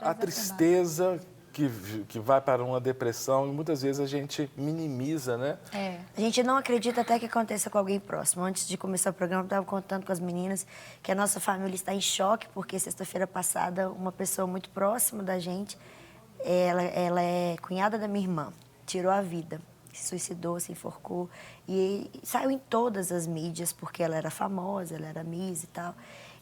A tristeza que vai para uma depressão e muitas vezes a gente minimiza, né? A gente não acredita até que aconteça com alguém próximo. Antes de começar o programa, eu estava contando com as meninas que a nossa família está em choque, porque sexta-feira passada uma pessoa muito próxima da gente, ela é cunhada da minha irmã, tirou a vida. Se suicidou, se enforcou e saiu em todas as mídias, porque ela era famosa, ela era Miss e tal.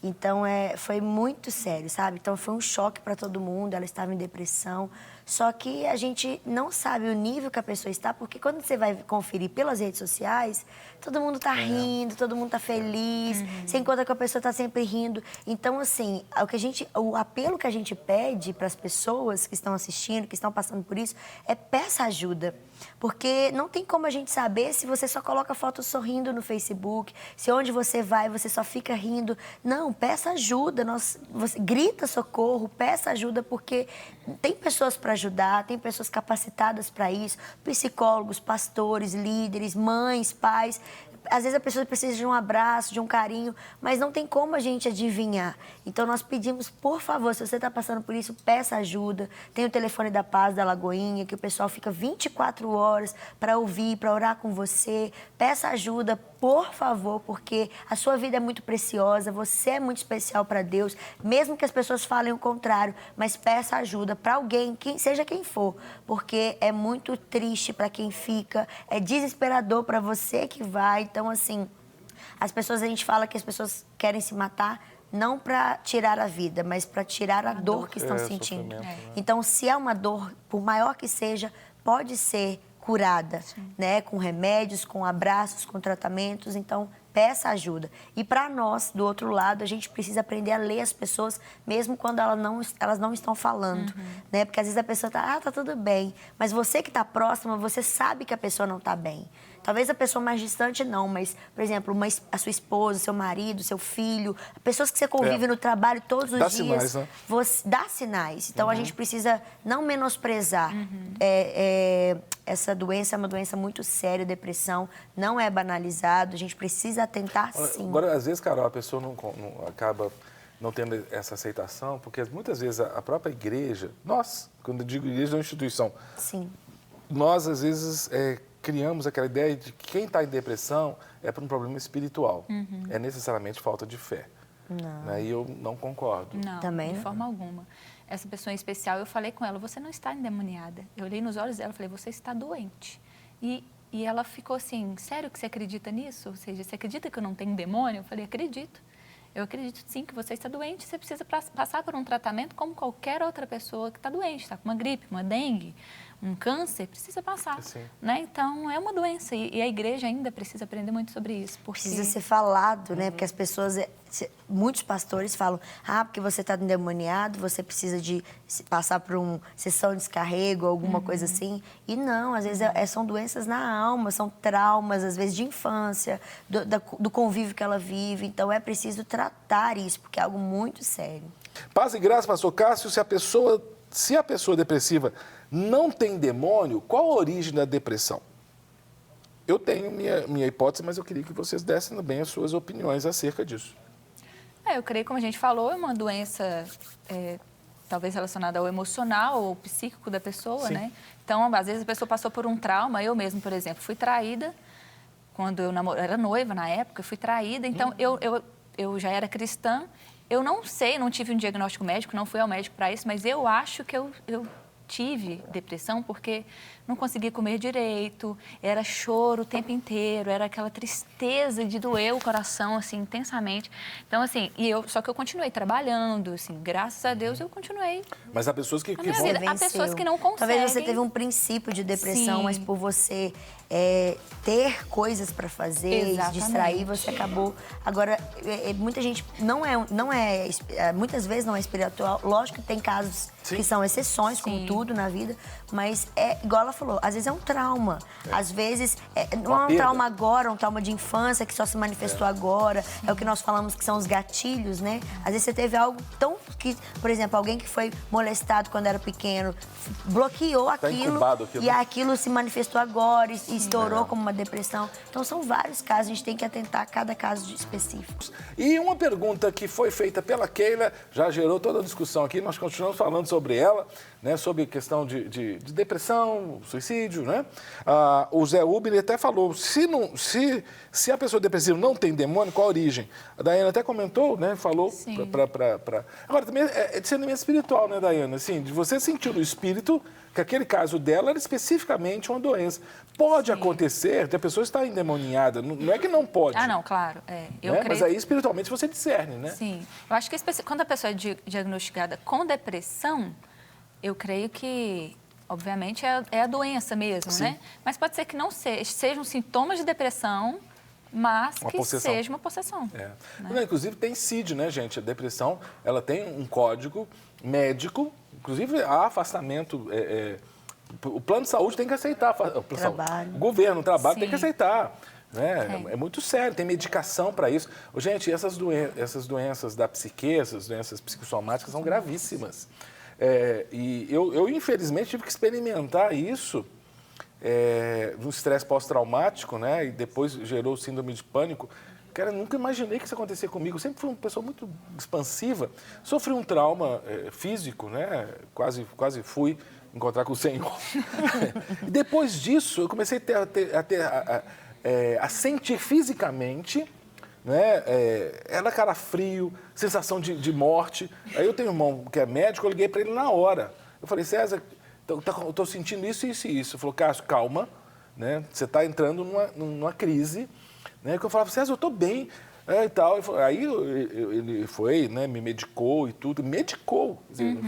Então, foi muito sério, sabe? Então, foi um choque para todo mundo, ela estava em depressão. Só que a gente não sabe o nível que a pessoa está, porque quando você vai conferir pelas redes sociais, todo mundo está rindo, todo mundo está feliz, você encontra que a pessoa está sempre rindo. Então, assim, o apelo que a gente pede para as pessoas que estão assistindo, que estão passando por isso, é peça ajuda. Porque não tem como a gente saber se você só coloca foto sorrindo no Facebook, se onde você vai você só fica rindo. Não, peça ajuda, você grita socorro, peça ajuda, porque tem pessoas para ajudar, tem pessoas capacitadas para isso, psicólogos, pastores, líderes, mães, pais. Às vezes a pessoa precisa de um abraço, de um carinho, mas não tem como a gente adivinhar. Então, nós pedimos, por favor, se você está passando por isso, peça ajuda. Tem o telefone da Paz, da Lagoinha, que o pessoal fica 24 horas para ouvir, para orar com você. Peça ajuda, por favor, porque a sua vida é muito preciosa, você é muito especial para Deus, mesmo que as pessoas falem o contrário, mas peça ajuda para alguém, seja quem for, porque é muito triste para quem fica, é desesperador para você que vai. Então, assim, a gente fala que as pessoas querem se matar não para tirar a vida, mas para tirar a dor que estão sentindo. Então, se é uma dor, por maior que seja, pode ser curada, né? Com remédios, com abraços, com tratamentos. Então, peça ajuda. E para nós, do outro lado, a gente precisa aprender a ler as pessoas, mesmo quando elas não estão falando, né? Porque às vezes a pessoa tá tudo bem, mas você que está próxima, você sabe que a pessoa não está bem. Talvez a pessoa mais distante não, mas, por exemplo, a sua esposa, seu marido, seu filho, pessoas que você convive no trabalho todos os dias. Sinais, né? Dá sinais. Então, a gente precisa não menosprezar. Essa doença é uma doença muito séria, depressão, não é banalizado, a gente precisa atentar sim. Agora, às vezes, Carol, a pessoa não acaba não tendo essa aceitação, porque muitas vezes a própria igreja, quando eu digo igreja, é uma instituição, sim. Nós, às vezes, criamos aquela ideia de que quem está em depressão é por um problema espiritual, é necessariamente falta de fé. Não. Né? E eu não concordo. Não, também de forma alguma. Essa pessoa em especial, eu falei com ela, você não está endemoniada. Eu olhei nos olhos dela e falei, você está doente. E ela ficou assim, sério que você acredita nisso? Ou seja, você acredita que eu não tenho demônio? Eu falei, acredito. Eu acredito sim que você está doente, você precisa passar por um tratamento como qualquer outra pessoa que está doente, está com uma gripe, uma dengue, um câncer, precisa passar, né? Então, é uma doença e a igreja ainda precisa aprender muito sobre isso. Porque... Precisa ser falado, né? Porque as pessoas, muitos pastores falam, porque você está endemoniado, você precisa de passar por uma sessão de descarrego, alguma coisa assim. E não, às vezes são doenças na alma, são traumas, às vezes de infância, do convívio que ela vive. Então, é preciso tratar isso, porque é algo muito sério. Paz e graça, pastor Cássio, se a pessoa depressiva não tem demônio, qual a origem da depressão? Eu tenho minha hipótese, mas eu queria que vocês dessem bem as suas opiniões acerca disso. Eu creio, como a gente falou, é uma doença talvez relacionada ao emocional ou psíquico da pessoa, né? Então, às vezes a pessoa passou por um trauma. Eu mesmo, por exemplo, fui traída quando eu era noiva na época, eu fui traída. Então, eu já era cristã. Eu não sei, não tive um diagnóstico médico, não fui ao médico para isso, mas eu acho que eu tive depressão porque não conseguia comer direito, era choro o tempo inteiro, era aquela tristeza de doer o coração, assim, intensamente. Então, assim, só que eu continuei trabalhando, assim, graças a Deus eu continuei. Mas há pessoas que vão... Há pessoas que não conseguem. Talvez você teve um princípio de depressão, mas por você ter coisas para fazer, distrair, você acabou... Agora, muita gente muitas vezes não é espiritual. Lógico que tem casos que são exceções, como tudo na vida, mas igual ela falou, às vezes é um trauma. Às vezes não é um trauma agora, um trauma de infância que só se manifestou agora. É o que nós falamos que são os gatilhos, né? Às vezes você teve algo tão que, por exemplo, alguém que foi molestado quando era pequeno, bloqueou aquilo, incubado aquilo. e aquilo se manifestou agora e estourou como uma depressão. Então, são vários casos, a gente tem que atentar a cada caso específico. E uma pergunta que foi feita pela Keila, já gerou toda a discussão aqui, nós continuamos falando sobre ela, né, sobre questão de depressão, suicídio, né? O Zé Uber até falou, se a pessoa depressiva não tem demônio, qual a origem? A Daiana até comentou, né, falou para... Agora, também é discernimento espiritual, né, Daiana? Assim, de você sentir no espírito que aquele caso dela era especificamente uma doença. Pode acontecer de a pessoa estar endemoniada, não é que não pode. Ah, não, claro. Eu né? creio... Mas aí, espiritualmente, você discerne, né? Sim. Eu acho que quando a pessoa é diagnosticada com depressão, eu creio que, obviamente, é a doença mesmo, né? Mas pode ser que não sejam sintomas de depressão, mas que seja uma possessão. Né? Né? Inclusive, tem CID, né, gente? A depressão, ela tem um código médico, inclusive há afastamento... O plano de saúde tem que aceitar. O governo, o trabalho tem que aceitar. Né? É muito sério, tem medicação para isso. Gente, essas doenças da psique, essas doenças psicossomáticas são gravíssimas. E eu, infelizmente, tive que experimentar isso no estresse pós-traumático, né? E depois gerou síndrome de pânico. Cara, eu nunca imaginei que isso acontecia comigo. Eu sempre fui uma pessoa muito expansiva. Sofri um trauma físico, né? Quase fui encontrar com o Senhor. E depois disso, eu comecei a sentir fisicamente, né? Era cara frio, sensação de morte. Aí eu tenho um irmão que é médico, eu liguei para ele na hora. Eu falei, César, eu estou sentindo isso, isso e isso. Ele falou, Cássio, calma, né? Você está entrando numa crise. Né? Que eu falava, César, eu estou bem. E tal. Aí ele foi, né, me medicou e tudo. Medicou.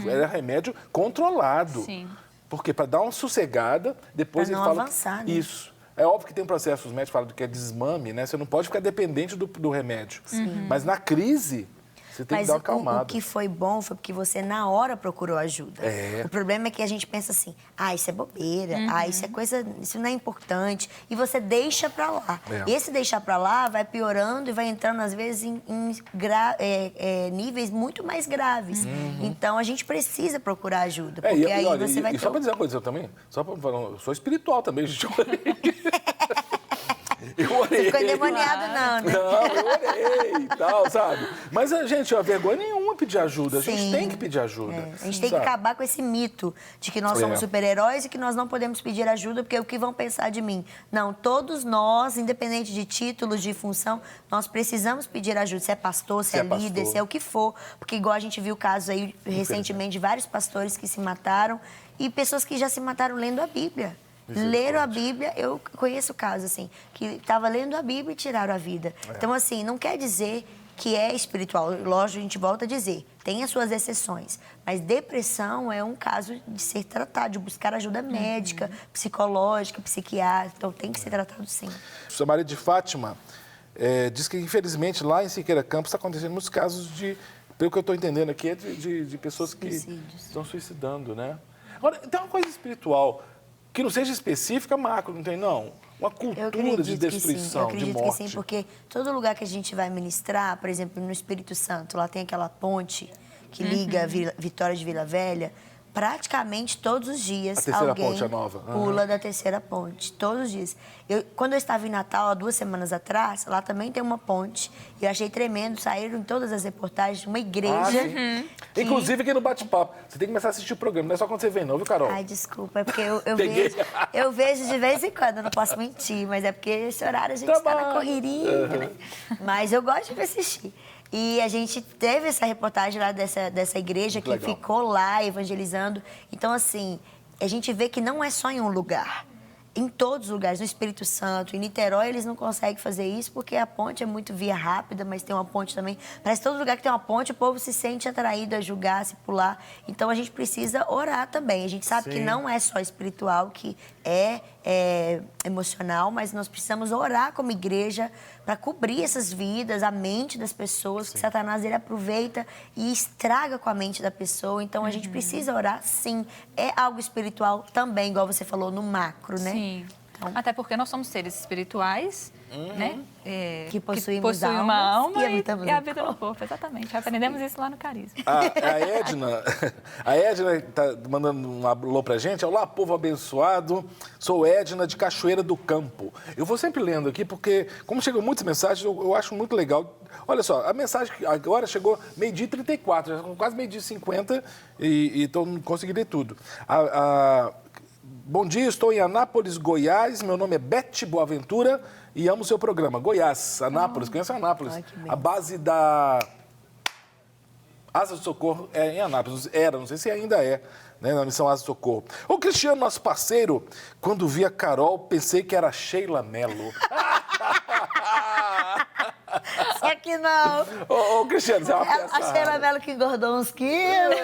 Era remédio controlado. Sim. Porque para dar uma sossegada, depois pra ele não fala... avançar, né? Isso. É óbvio que tem processos, os médicos falam que é desmame, né? Você não pode ficar dependente do remédio. Mas na crise, você tem que dar uma acalmada. O que foi bom foi porque você, na hora, procurou ajuda. O problema é que a gente pensa assim, isso é bobeira, isso não é importante. E você deixa pra lá. E esse deixar pra lá vai piorando e vai entrando, às vezes, em níveis muito mais graves. Então, a gente precisa procurar ajuda, porque aí você vai ter... Só pra dizer uma coisa, eu também, eu sou espiritual também, gente. Eu orei. Você ficou endemoniado, não, né? Não, eu orei e tal, sabe? Mas, gente, vergonha nenhuma pedir ajuda. A gente tem que pedir ajuda. A gente tem que acabar com esse mito de que nós somos super-heróis e que nós não podemos pedir ajuda, porque o que vão pensar de mim? Não, todos nós, independente de títulos, de função, nós precisamos pedir ajuda. Se é pastor, se é líder, se é o que for. Porque igual a gente viu casos aí recentemente de vários pastores que se mataram e pessoas que já se mataram lendo a Bíblia. Leram a Bíblia, eu conheço casos assim, que estava lendo a Bíblia e tiraram a vida. Então, assim, não quer dizer que é espiritual. Lógico, a gente volta a dizer, tem as suas exceções. Mas depressão é um caso de ser tratado, de buscar ajuda médica, psicológica, psiquiátrica. Então, tem que ser tratado sim. Sua Maria de Fátima diz que, infelizmente, lá em Siqueira Campos está acontecendo muitos casos pelo que eu estou entendendo aqui, de pessoas que estão suicidando, né? Agora, tem uma coisa espiritual... Que não seja específica, macro, não tem, não. Uma cultura de destruição, de morte. Eu acredito que sim, porque todo lugar que a gente vai ministrar, por exemplo, no Espírito Santo, lá tem aquela ponte que liga Vitória de Vila Velha, praticamente todos os dias alguém pula da terceira ponte, todos os dias. Quando eu estava em Natal, há 2 semanas atrás, lá também tem uma ponte, e eu achei tremendo, saíram em todas as reportagens, uma igreja... Inclusive aqui no Bate-Papo, você tem que começar a assistir o programa, não é só quando você vem, não, viu, Carol? Ai, desculpa, é porque eu vejo de vez em quando, eu não posso mentir, mas é porque esse horário a gente está na correria, né? Mas eu gosto de assistir. E a gente teve essa reportagem lá dessa igreja que ficou lá evangelizando. Então, assim, a gente vê que não é só em um lugar. Em todos os lugares, no Espírito Santo, em Niterói, eles não conseguem fazer isso porque a ponte é muito via rápida, mas tem uma ponte também. Parece que todo lugar que tem uma ponte, o povo se sente atraído a julgar, a se pular. Então, a gente precisa orar também. A gente sabe que não é só espiritual, que é emocional, mas nós precisamos orar como igreja para cobrir essas vidas, a mente das pessoas, que Satanás ele aproveita e estraga com a mente da pessoa. Então, a gente precisa orar, sim. É algo espiritual também, igual você falou, no macro, né? Sim. Até porque nós somos seres espirituais, né? Que possuímos uma almas alma e habitamos e no habita no corpo, exatamente. Aprendemos isso lá no Carisma. A Edna tá mandando um alô pra gente. Olá, povo abençoado. Sou Edna de Cachoeira do Campo. Eu vou sempre lendo aqui porque, como chegam muitas mensagens, eu acho muito legal. Olha só, a mensagem que agora chegou 12h34, já são quase 12h50 e estou conseguindo ler tudo. Bom dia, estou em Anápolis, Goiás. Meu nome é Bete Boaventura e amo o seu programa. Goiás, Anápolis, conhece Anápolis? Ai, que bem. A base da Asa de Socorro é em Anápolis. Era, não sei se ainda é, né, na missão Asa de Socorro. Ô, Cristiano, nosso parceiro, quando vi a Carol, pensei que era Sheila Mello. Só que não. Ô, Cristiano, você é uma peça A Sheila rara. Mello que engordou uns quilos.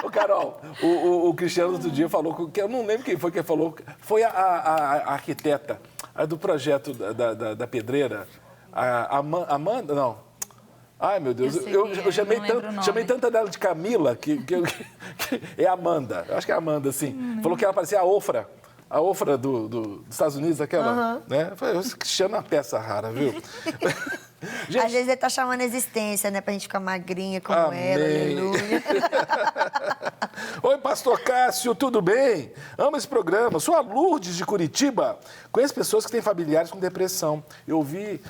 Ô, Carol, o Cristiano outro dia falou, que eu não lembro quem foi que falou, foi a arquiteta do projeto da pedreira, a Amanda, não. Ai, meu Deus, eu chamei tanta dela de Camila, que é Amanda, eu acho que é Amanda, sim. Falou que ela parecia a Ofra dos Estados Unidos, aquela, né? Eu falei, Cristiano é uma peça rara, viu? Gente, Às vezes ele tá chamando a existência, né? Pra gente ficar magrinha como amém. ela, aleluia. Oi, pastor Cássio, tudo bem? Amo esse programa. Sou a Lourdes de Curitiba. Conheço pessoas que têm familiares com depressão. Eu ouvi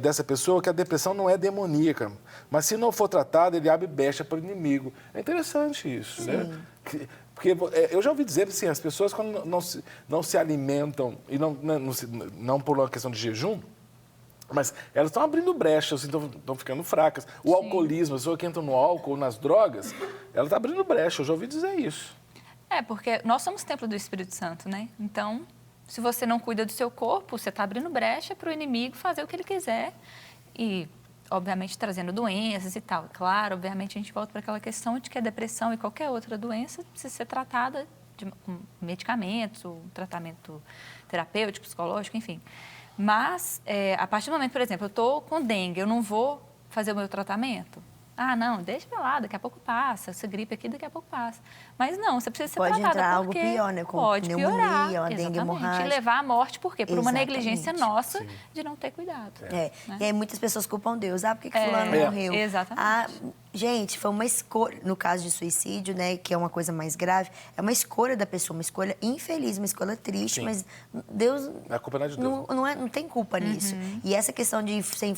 dessa pessoa que a depressão não é demoníaca, mas se não for tratada, ele abre brecha para o inimigo. É interessante isso, né? Porque eu já ouvi dizer assim, as pessoas quando não se alimentam, e não por uma questão de jejum, mas elas estão abrindo brechas, estão ficando fracas. O alcoolismo, a pessoa que entra no álcool, nas drogas, ela está abrindo brecha. Eu já ouvi dizer isso. Porque nós somos templo do Espírito Santo, né? Então, se você não cuida do seu corpo, você está abrindo brecha para o inimigo fazer o que ele quiser. E, obviamente, trazendo doenças e tal. Claro, obviamente, a gente volta para aquela questão de que a depressão e qualquer outra doença precisa ser tratada com medicamentos, um tratamento terapêutico, psicológico, enfim. Mas, a partir do momento, por exemplo, eu estou com dengue, eu não vou fazer o meu tratamento? Ah, não, deixa pra lá, daqui a pouco passa. Essa gripe aqui, daqui a pouco passa. Mas não, você precisa ser Pode tratada entrar porque algo pior, né? Como pode pneumonia, piorar, uma dengue exatamente, hemorrágica. e levar à morte, por quê? Por uma Exatamente. negligência nossa de não ter cuidado. Né? E aí muitas pessoas culpam Deus. Ah, por que fulano morreu? Exatamente. Ah, gente, foi uma escolha, no caso de suicídio, né, que é uma coisa mais grave, é uma escolha da pessoa, uma escolha infeliz, uma escolha triste, mas Deus... A culpa não é de Deus. Não tem culpa nisso. E essa questão de ser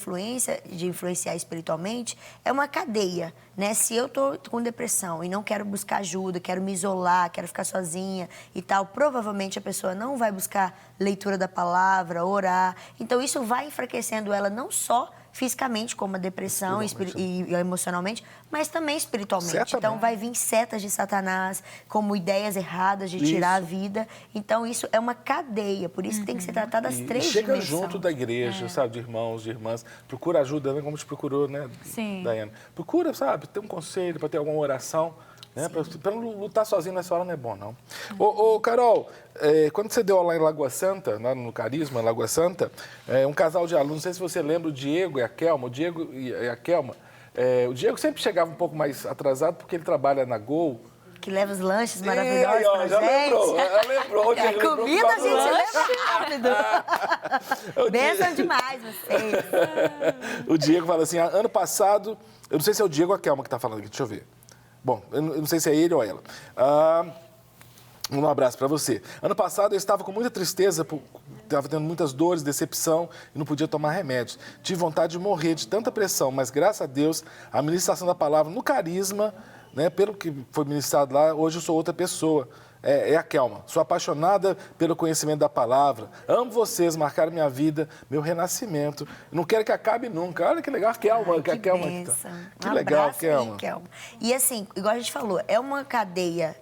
de influenciar espiritualmente, é uma cadeia, né? Se eu tô com depressão e não quero buscar ajuda, quero me isolar, quero ficar sozinha e tal, provavelmente a pessoa não vai buscar leitura da palavra, orar. Então, isso vai enfraquecendo ela não só fisicamente, como a depressão e emocionalmente, mas também espiritualmente. Certamente. Então, vai vir setas de Satanás, como ideias erradas de tirar a vida. Então, isso é uma cadeia. Por isso que tem que ser tratado as três chega dimensões. junto da igreja, sabe, de irmãos, de irmãs. Procura ajuda, né, como te procurou, né, Sim. Daiane? Procura, sabe, ter um conselho, para ter alguma oração. Né? Para não lutar sozinho nessa hora não é bom, não. Ô, Carol, quando você deu lá em Lagoa Santa, lá no Carisma, Lagoa Santa, um casal de alunos, não sei se você lembra o Diego e a Kelma, o Diego e a Kelma, o Diego sempre chegava um pouco mais atrasado porque ele trabalha na Gol. Que leva os lanches maravilhosos Aí, ó, pra já gente. lembrou. É, comida a gente lembra rápido. Benção demais vocês. O Diego fala assim, ano passado, eu não sei se é o Diego ou a Kelma que está falando aqui, deixa eu ver. Bom, eu não sei se é ele ou ela. Um abraço para você. Ano passado eu estava com muita tristeza, estava tendo muitas dores, decepção e não podia tomar remédios. Tive vontade de morrer de tanta pressão, mas graças a Deus, a ministração da palavra no Carisma, né, pelo que foi ministrado lá, hoje eu sou outra pessoa. É a Kelma. Sou apaixonada pelo conhecimento da palavra. Amo vocês, marcaram minha vida, meu renascimento. Não quero que acabe nunca. Olha que legal a Kelma. Que Kelma bênção. que legal, abraço aí, Kelma. Kelma. E assim, igual a gente falou, é uma cadeia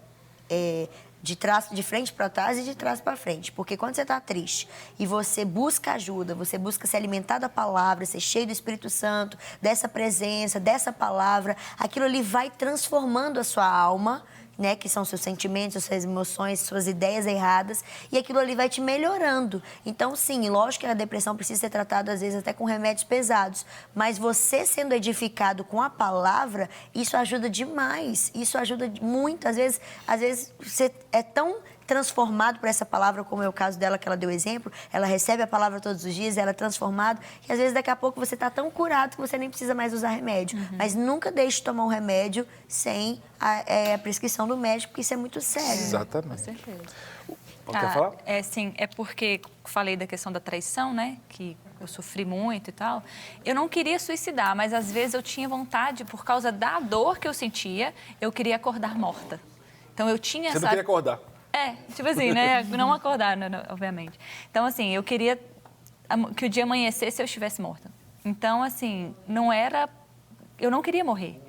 de frente para trás e de trás para frente. Porque quando você está triste e você busca ajuda, você busca se alimentar da palavra, ser cheio do Espírito Santo, dessa presença, dessa palavra, aquilo ali vai transformando a sua alma, né, que são seus sentimentos, suas emoções, suas ideias erradas, e aquilo ali vai te melhorando. Então, sim, lógico que a depressão precisa ser tratada, às vezes, até com remédios pesados, mas você sendo edificado com a palavra, isso ajuda demais, isso ajuda muito. Às vezes você é tão transformado por essa palavra, como é o caso dela que ela deu exemplo, ela recebe a palavra todos os dias, ela é transformado, e às vezes daqui a pouco você está tão curado que você nem precisa mais usar remédio. Mas nunca deixe de tomar um remédio sem a prescrição do médico, porque isso é muito sério. Exatamente. Com certeza. Quer falar? É porque falei da questão da traição, né? Que eu sofri muito e tal. Eu não queria suicidar, mas às vezes eu tinha vontade, por causa da dor que eu sentia, eu queria acordar morta. Então eu tinha Você não queria acordar? Tipo assim, né? Não acordar, né, obviamente. Então, assim, eu queria que o dia amanhecesse e eu estivesse morta. Então, assim, eu não queria morrer.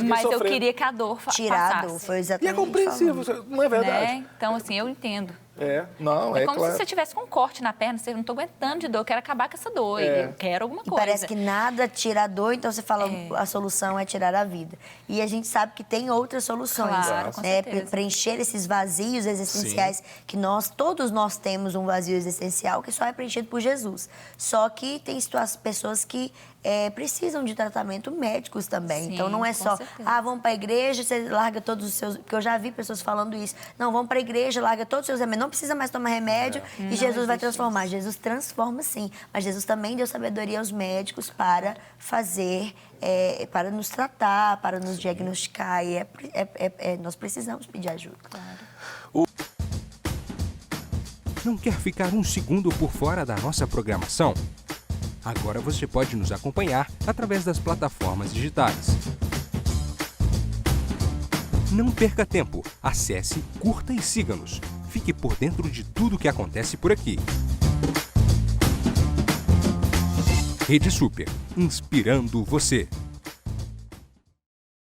Mas eu queria que a dor passasse. Foi exatamente. E é compreensível, não é verdade? Né? Então, assim, eu entendo. É Como claro. se você tivesse com um corte na perna, você não está aguentando de dor, eu quero acabar com essa dor, eu quero alguma coisa. Parece que nada tira a dor, então você fala, a solução é tirar a vida. E a gente sabe que tem outras soluções. Claro, com certeza. Preencher esses vazios existenciais que todos nós temos um vazio existencial que só é preenchido por Jesus. Só que tem pessoas que precisam de tratamento médicos também. Sim, então não é só, certeza. Vamos para a igreja, você larga todos os seus... Porque eu já vi pessoas falando isso. Não, vamos para a igreja, larga todos os seus remédios, não precisa mais tomar remédio e Jesus vai transformar. Jesus transforma sim, mas Jesus também deu sabedoria aos médicos para fazer, para nos tratar, para nos diagnosticar. E nós precisamos pedir ajuda. Claro. Não quer ficar um segundo por fora da nossa programação? Agora você pode nos acompanhar através das plataformas digitais. Não perca tempo. Acesse, curta e siga-nos. Fique por dentro de tudo que acontece por aqui. Rede Super, inspirando você.